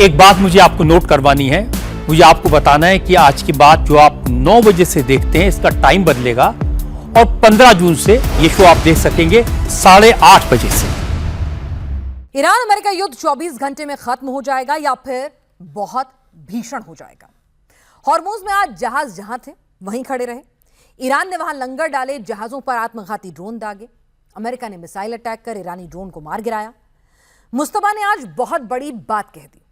एक बात मुझे आपको नोट करवानी है, मुझे आपको बताना है कि आज की बात जो आप 9 बजे से देखते हैं इसका टाइम बदलेगा और 15 जून से ये शो आप देख सकेंगे 8:30 बजे से। ईरान अमेरिका युद्ध 24 घंटे में खत्म हो जाएगा या फिर बहुत भीषण हो जाएगा। हॉर्मुज में आज जहाज जहां थे वहीं खड़े रहे। ईरान ने वहां लंगर डाले, जहाजों पर आत्मघाती ड्रोन दागे। अमेरिका ने मिसाइल अटैक कर ईरानी ड्रोन को मार गिराया। मुस्तफा ने आज बहुत बड़ी बात कह दी।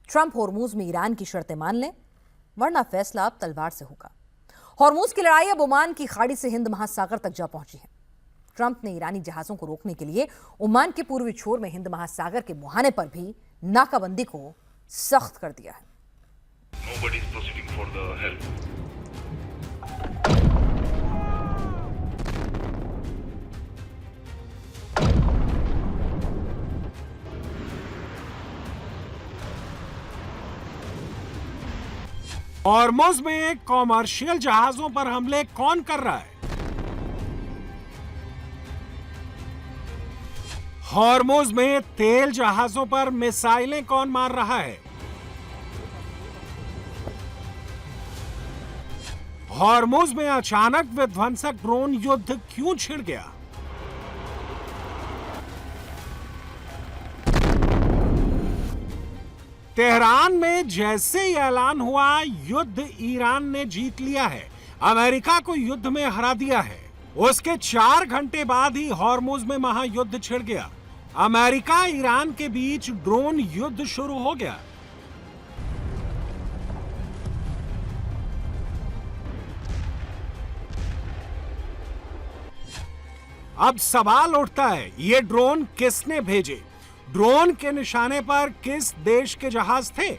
ट्रंप हॉर्मुज में ईरान की शर्तें मान लें वरना फैसला अब तलवार से होगा। हॉर्मुज की लड़ाई अब ओमान की खाड़ी से हिंद महासागर तक जा पहुंची है। ट्रंप ने ईरानी जहाजों को रोकने के लिए ओमान के पूर्वी छोर में हिंद महासागर के मुहाने पर भी नाकाबंदी को सख्त कर दिया है। Nobody is proceeding for the help. Hormuz में कॉमर्शियल जहाजों पर हमले कौन कर रहा है? हॉर्मुज में तेल जहाजों पर मिसाइलें कौन मार रहा है? हॉर्मुज में अचानक विध्वंसक ड्रोन युद्ध क्यों छिड़ गया? तेहरान में जैसे ही ऐलान हुआ युद्ध ईरान ने जीत लिया है, अमेरिका को युद्ध में हरा दिया है, उसके 4 घंटे बाद ही हॉर्मुज में महायुद्ध छिड़ गया। अमेरिका ईरान के बीच ड्रोन युद्ध शुरू हो गया। अब सवाल उठता है, ये ड्रोन किसने भेजे? ड्रोन के निशाने पर किस देश के जहाज थे?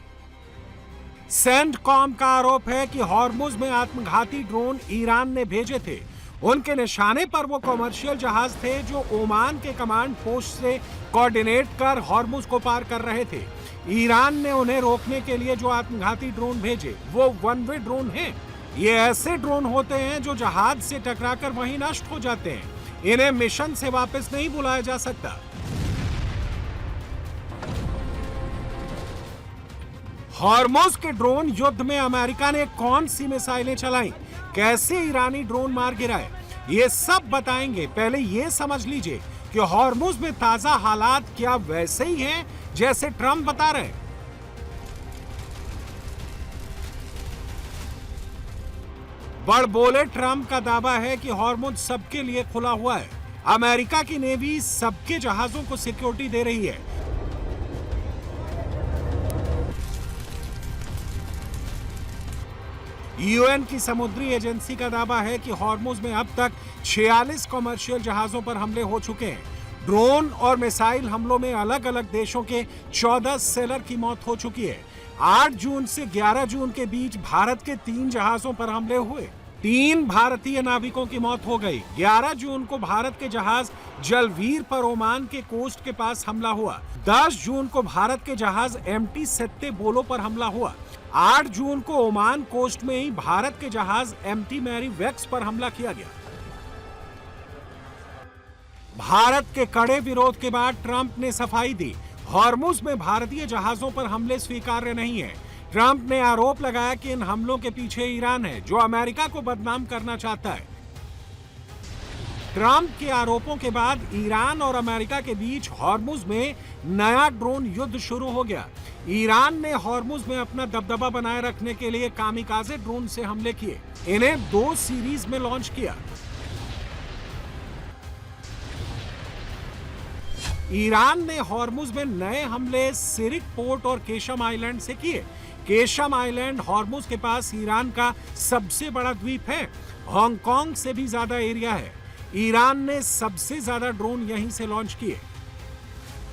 सेंटकॉम का आरोप है कि हॉर्मुज में आत्मघाती ड्रोन ईरान ने भेजे थे। उनके निशाने पर वो कमर्शियल जहाज थे जो ओमान के कमांड पोस्ट से कोऑर्डिनेट कर हॉर्मुज को पार कर रहे थे। ईरान ने उन्हें रोकने के लिए जो आत्मघाती ड्रोन भेजे वो वन वे ड्रोन हैं। ये ऐसे ड्रोन होते हैं जो जहाज से टकराकर वहीं नष्ट हो जाते हैं। इन्हें मिशन से वापस नहीं बुलाया जा सकता। हॉर्मुज के ड्रोन युद्ध में अमेरिका ने कौन सी मिसाइलें चलाई, कैसे ईरानी ड्रोन मार गिराए, ये सब बताएंगे। पहले ये समझ लीजिए कि हॉर्मुज में ताजा हालात क्या वैसे ही हैं जैसे ट्रंप बता रहे हैं। बड़बोले ट्रंप का दावा है कि हॉर्मुज सबके लिए खुला हुआ है। अमेरिका की नेवी सबके जहाजों को सिक्योरिटी दे रही है। यूएन की समुद्री एजेंसी का दावा है कि हॉर्मुज में अब तक 46 कमर्शियल जहाजों पर हमले हो चुके हैं। ड्रोन और मिसाइल हमलों में अलग अलग देशों के 14 सेलर की मौत हो चुकी है। 8 जून से 11 जून के बीच भारत के 3 जहाजों पर हमले हुए। 3 भारतीय नाविकों की मौत हो गई। 11 जून को भारत के जहाज जलवीर पर ओमान के कोस्ट के पास हमला हुआ। 10 जून को भारत के जहाज एमटी सत्ते बोलो पर हमला हुआ। 8 जून को ओमान कोस्ट में ही भारत के जहाज एमटी मैरी वेक्स पर हमला किया गया। भारत के कड़े विरोध के बाद ट्रंप ने सफाई दी। हॉर्मुज में भारतीय जहाजों पर हमले स्वीकार्य नहीं है। ट्रंप ने आरोप लगाया कि इन हमलों के पीछे ईरान है जो अमेरिका को बदनाम करना चाहता है। ट्रंप के आरोपों के बाद ईरान और अमेरिका के बीच हॉर्मुज में नया ड्रोन युद्ध शुरू हो गया। ईरान ने हॉर्मुज में अपना दबदबा बनाए रखने के लिए कामिकाजे ड्रोन से हमले किए। इन्हें 2 सीरीज में लॉन्च किया। ईरान ने हॉर्मुज में नए हमले सिरिक पोर्ट और केशम आइलैंड से किए। केशम आइलैंड हॉर्मुज के पास ईरान का सबसे बड़ा द्वीप है। हांगकांग से भी ज्यादा एरिया है। ईरान ने सबसे ज्यादा ड्रोन यहीं से लॉन्च किए।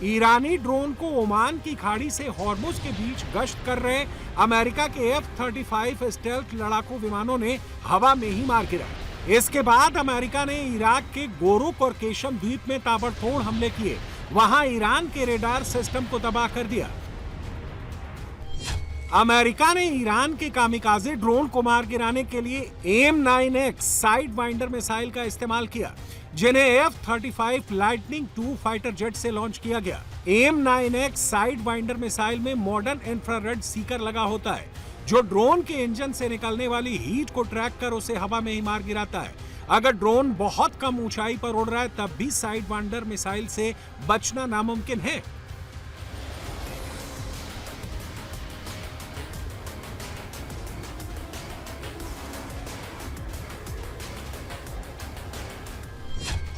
ईरानी ड्रोन को ओमान की खाड़ी से हॉर्मुज के बीच गश्त कर रहे अमेरिका के F-35 स्टेल्थ लड़ाकू विमानों ने हवा में ही मार गिराया। इसके बाद अमेरिका ने इराक के गोरुक और केशम द्वीप में ताबड़तोड़ हमले किए। वहां ईरान के रेडार सिस्टम को तबाह कर दिया। अमेरिका ने ईरान के कामिकाजे ड्रोन को मार गिराने के लिए AIM-9X साइड वाइंडर मिसाइल का इस्तेमाल किया। जिन्हें F-35 lightning II fighter jet से लॉन्च किया गया। AIM-9X साइड वाइंडर मिसाइल में मॉडर्न इंफ्रारेड सीकर लगा होता है, जो ड्रोन के इंजन से निकलने वाली हीट को ट्रैक कर उसे हवा में ही मार गिराता है। अगर ड्रोन बहुत कम ऊंचाई पर उड़ रहा है तब भी साइड वाइंडर मिसाइल से बचना नामुमकिन है।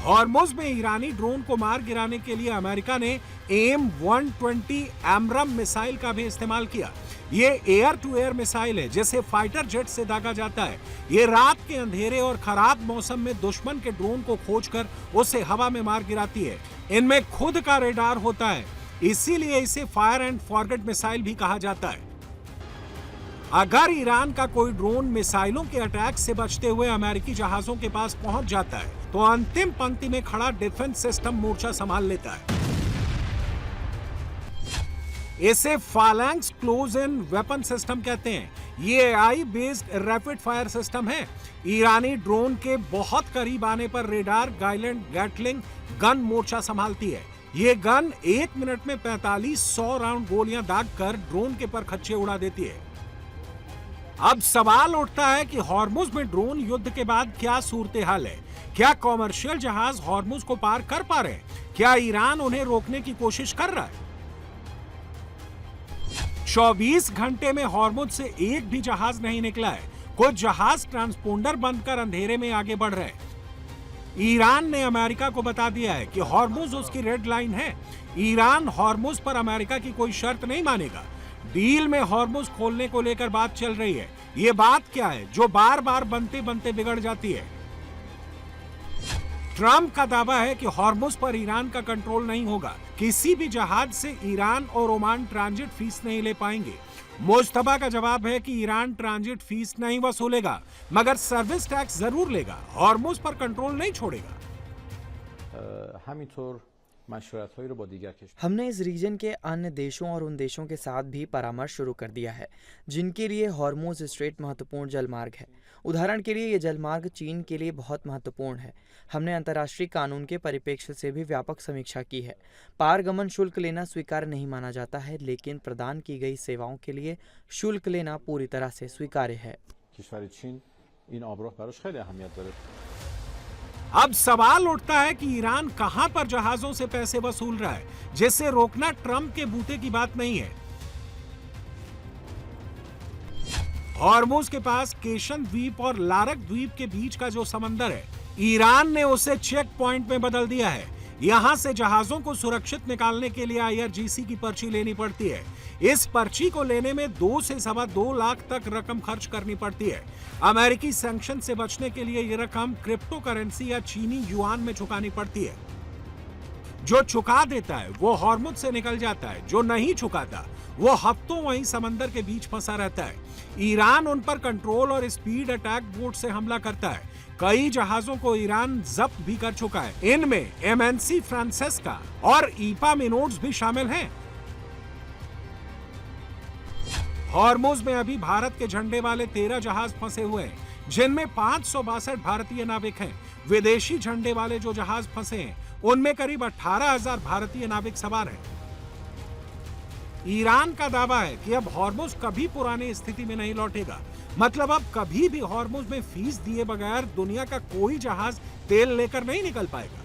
हॉर्मुज में ईरानी ड्रोन को मार गिराने के लिए अमेरिका ने AIM-120 एमरम मिसाइल का भी इस्तेमाल किया। ये एयर टू एयर मिसाइल है जिसे फाइटर जेट से दागा जाता है। ये रात के अंधेरे और खराब मौसम में दुश्मन के ड्रोन को खोजकर उसे हवा में मार गिराती है। इनमें खुद का रेडार होता है, इसीलिए इसे फायर एंड फॉरगेट मिसाइल भी कहा जाता है। अगर ईरान का कोई ड्रोन मिसाइलों के अटैक से बचते हुए अमेरिकी जहाजों के पास पहुंच जाता है तो अंतिम पंक्ति में खड़ा डिफेंस सिस्टम मोर्चा संभाल लेता है। इसे फालैंक्स क्लोज इन वेपन सिस्टम कहते हैं। ये AI based rapid fire system है। ईरानी ड्रोन के बहुत करीब आने पर रेडार गाइलेंट गैटलिंग गन मोर्चा संभालती है। ये गन 1 मिनट में 4500 राउंड गोलियां दागकर ड्रोन के पर खच्चे उड़ा देती है। अब सवाल उठता है कि हॉर्मुज में ड्रोन युद्ध के बाद क्या सूरत हाल है? क्या कॉमर्शियल जहाज हॉर्मुज को पार कर पा रहे हैं? क्या ईरान उन्हें रोकने की कोशिश कर रहा है? 24 घंटे में हॉर्मुज से एक भी जहाज नहीं निकला है। कुछ जहाज ट्रांसपोंडर बंद कर अंधेरे में आगे बढ़ रहे हैं। ईरान ने अमेरिका को बता दिया है कि हॉर्मुज उसकी रेड लाइन है। ईरान हॉर्मुज पर अमेरिका की कोई शर्त नहीं मानेगा। डील में हॉर्मुज खोलने को लेकर बात चल रही है। ये बात क्या है जो बार बार बनते बनते बिगड़ जाती है? ट्रंप का दावा है कि हॉर्मुज पर ईरान का कंट्रोल नहीं होगा। किसी भी जहाज से ईरान और ओमान ट्रांजिट फीस नहीं ले पाएंगे। मुस्तफा का जवाब है कि ईरान ट्रांजिट फीस नहीं वसूलेगा, मगर सर्विस टैक्स जरूर लेगा। हॉर्मुज पर कंट्रोल नहीं छोड़ेगा। हमने इस रीजन के अन्य देशों और उन देशों के साथ भी परामर्श शुरू कर दिया है जिनके लिए हॉर्मुज स्ट्रेट महत्वपूर्ण जलमार्ग है। उदाहरण के लिए ये जलमार्ग चीन के लिए बहुत महत्वपूर्ण है। हमने अंतर्राष्ट्रीय कानून के परिप्रेक्ष्य से भी व्यापक समीक्षा की है। पारगमन शुल्क लेना स्वीकार्य नहीं माना जाता है, लेकिन प्रदान की गई सेवाओं के लिए शुल्क लेना पूरी तरह से स्वीकार्य है। अब सवाल उठता है कि ईरान कहां पर जहाजों से पैसे वसूल रहा है, जिसे रोकना ट्रंप के बूते की बात नहीं है। हॉर्मुज के पास केशन द्वीप और लारक द्वीप के बीच का जो समंदर है, ईरान ने उसे चेक पॉइंट में बदल दिया है। यहां से जहाजों को सुरक्षित निकालने के लिए IRGC की पर्ची लेनी पड़ती है। इस पर्ची को लेने में 2 से सवा 2 लाख तक रकम खर्च करनी पड़ती है। अमेरिकी सैंक्शन से बचने के लिए यह रकम क्रिप्टो करेंसी या चीनी युआन में चुकानी पड़ती है। जो चुका देता है वो हॉर्मुज से निकल जाता है, जो नहीं चुकाता वो हफ्तों वहीं समंदर के बीच फंसा रहता है। ईरान उन पर कंट्रोल और स्पीड अटैक बोट से हमला करता है। कई जहाजों को ईरान जब्त भी कर चुका है। इनमें MNC फ्रांसेस्का और ईपा मिनोड्स भी शामिल हैं। हॉर्मुज में अभी भारत के झंडे वाले 13 जहाज फंसे हुए हैं, जिनमें 562 भारतीय नाविक हैं। विदेशी झंडे वाले जो जहाज फंसे हैं उनमें करीब 18,000 भारतीय नाविक सवार हैं। ईरान का दावा है कि अब हॉर्मुज कभी पुरानी स्थिति में नहीं लौटेगा। मतलब अब कभी भी हॉर्मुज में फीस दिए बगैर दुनिया का कोई जहाज तेल लेकर नहीं निकल पाएगा।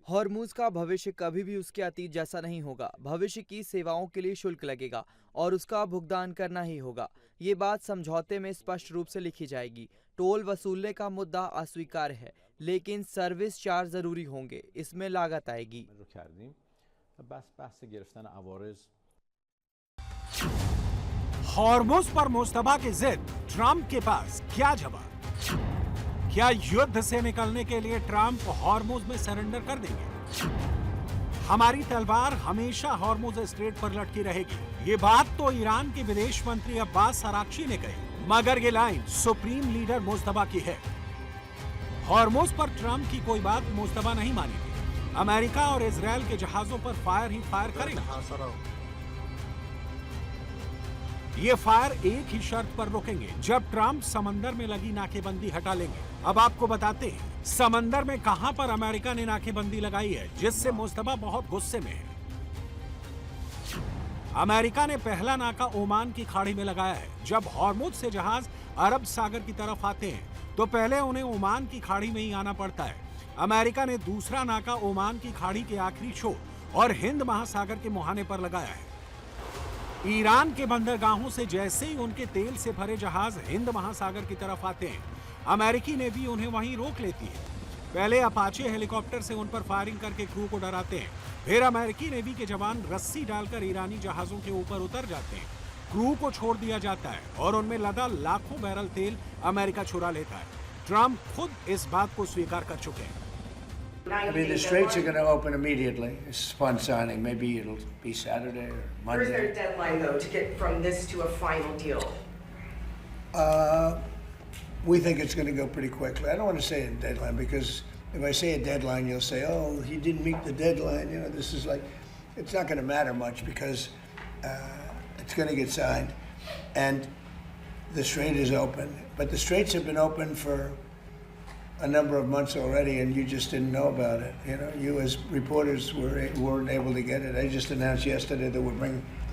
हॉर्मुज का भविष्य कभी भी उसके अतीत जैसा नहीं होगा। भविष्य की सेवाओं के लिए शुल्क लगेगा और उसका भुगतान करना ही होगा। ये बात समझौते में स्पष्ट रूप से लिखी जाएगी। टोल वसूलने का मुद्दा अस्वीकार्य है, लेकिन सर्विस चार्ज जरूरी होंगे। इसमें लागत आएगी। हॉर्मुज पर मुस्तफा की जिद, ट्रंप के पास क्या जवाब? क्या युद्ध से निकलने के लिए ट्रंप हॉर्मुज में सरेंडर कर देंगे? हमारी तलवार हमेशा हॉर्मुज स्ट्रेट पर लटकी रहेगी। ये बात तो ईरान के विदेश मंत्री अब्बास अराक्ची ने कही, मगर ये लाइन सुप्रीम लीडर मुस्तफा की है। हॉर्मुज पर ट्रंप की कोई बात मुस्तफा नहीं मानेगी। अमेरिका और इजराइल के जहाजों पर फायर ही फायर करेगा। ये फायर एक ही शर्त पर रोकेंगे, जब ट्रंप समंदर में लगी नाकेबंदी हटा लेंगे। अब आपको बताते हैं समंदर में कहां पर अमेरिका ने नाकेबंदी लगाई है, जिससे मुस्तफा बहुत गुस्से में है। अमेरिका ने पहला नाका ओमान की खाड़ी में लगाया है। जब हॉर्मुज से जहाज अरब सागर की तरफ आते हैं तो पहले उन्हें ओमान की खाड़ी में ही आना पड़ता है। अमेरिका ने दूसरा नाका ओमान की खाड़ी के आखिरी छोर और हिंद महासागर के मुहाने पर लगाया है। ईरान के बंदरगाहों से जैसे ही उनके तेल से भरे जहाज हिंद महासागर की तरफ आते हैं, अमेरिकी नेवी उन्हें वहीं रोक लेती है। पहले अपाचे हेलीकॉप्टर से उन पर फायरिंग करके क्रू को डराते हैं, फिर अमेरिकी नेवी के जवान रस्सी डालकर ईरानी जहाजों के ऊपर उतर जाते हैं। क्रू को छोड़ दिया जाता है और उनमें लदा लाखों बैरल तेल अमेरिका चुरा लेता है। ट्रंप खुद इस बात को स्वीकार कर चुके हैं। I mean, the straits are going to open immediately. It's fun signing. Maybe it'll be Saturday or Monday. Where's their deadline, though, to get from this to a final deal? We think it's going to go pretty quickly. I don't want to say a deadline because if I say a deadline, you'll say, "Oh, he didn't meet the deadline." You know, this is like, it's not going to matter much because it's going to get signed, and the strait is open. But the straits have been open for a number of months already, and you just didn't know about it. You know, you as reporters weren't able to get it. I just announced yesterday that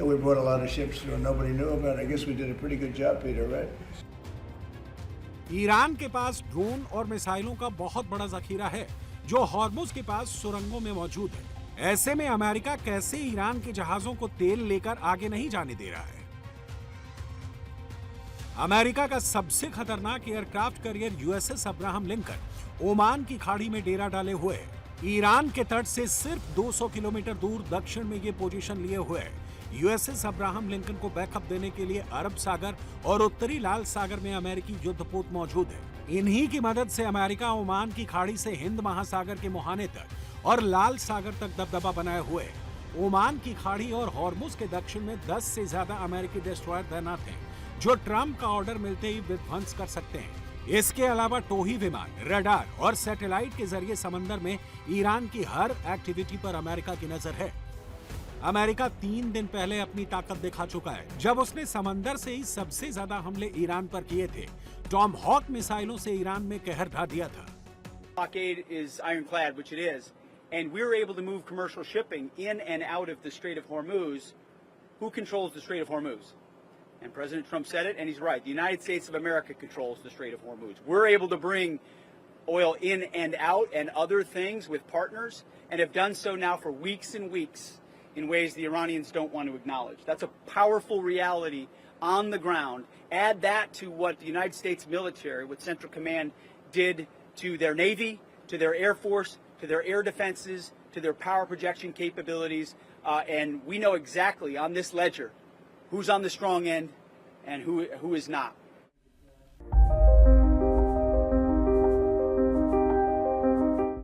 we brought a lot of ships through, and nobody knew about it. I guess we did a pretty good job, Peter, right? Iran के पास drone और मिसाइलों का बहुत बड़ा जखीरा है, जो Hormuz के पास सुरंगों में मौजूद है। ऐसे में अमेरिका कैसे ईरान के जहाजों को तेल लेकर आगे नहीं जाने दे रहा है? अमेरिका का सबसे खतरनाक aircraft carrier USS Abraham Lincoln Oman की खाड़ी में डेरा डाले हुए है। ईरान के तट से सिर्फ 200 किलोमीटर दूर दक्षिण में ये पोजीशन लिए हुए है। यूएसएस अब्राहम लिंकन को बैकअप देने के लिए अरब सागर और उत्तरी लाल सागर में अमेरिकी युद्धपोत मौजूद है। इन्हीं की मदद से अमेरिका ओमान की खाड़ी से हिंद महासागर के मुहाने तक और लाल सागर तक दबदबा बनाए हुए है। ओमान की खाड़ी और हॉर्मुज के दक्षिण में 10 से ज्यादा अमेरिकी डिस्ट्रॉयर तैनात हैं, जो ट्रंप का ऑर्डर मिलते ही विध्वंस कर सकते हैं। इसके अलावा टोही विमान, रडार और सैटेलाइट के जरिए समंदर में ईरान की हर एक्टिविटी पर अमेरिका की नजर है। अमेरिका 3 दिन पहले अपनी ताकत दिखा चुका है, जब उसने समंदर से ही सबसे ज्यादा हमले ईरान पर किए थे। टॉम हॉक मिसाइलों से ईरान में कहर ढा दिया था। Blockade is ironclad, which it is, and we were able to move commercial shipping in and out of the Strait of Hormuz. Who controls the Strait of Hormuz? And President Trump said it, and he's right. The United States of America controls the Strait of Hormuz. We're able to bring oil in and out and other things with partners, and have done so now for weeks and weeks in ways the Iranians don't want to acknowledge. That's a powerful reality on the ground. Add that to what the United States military, what Central Command did to their Navy, to their Air Force, to their air defenses, to their power projection capabilities, and we know exactly on this ledger who's on the strong end and who is not.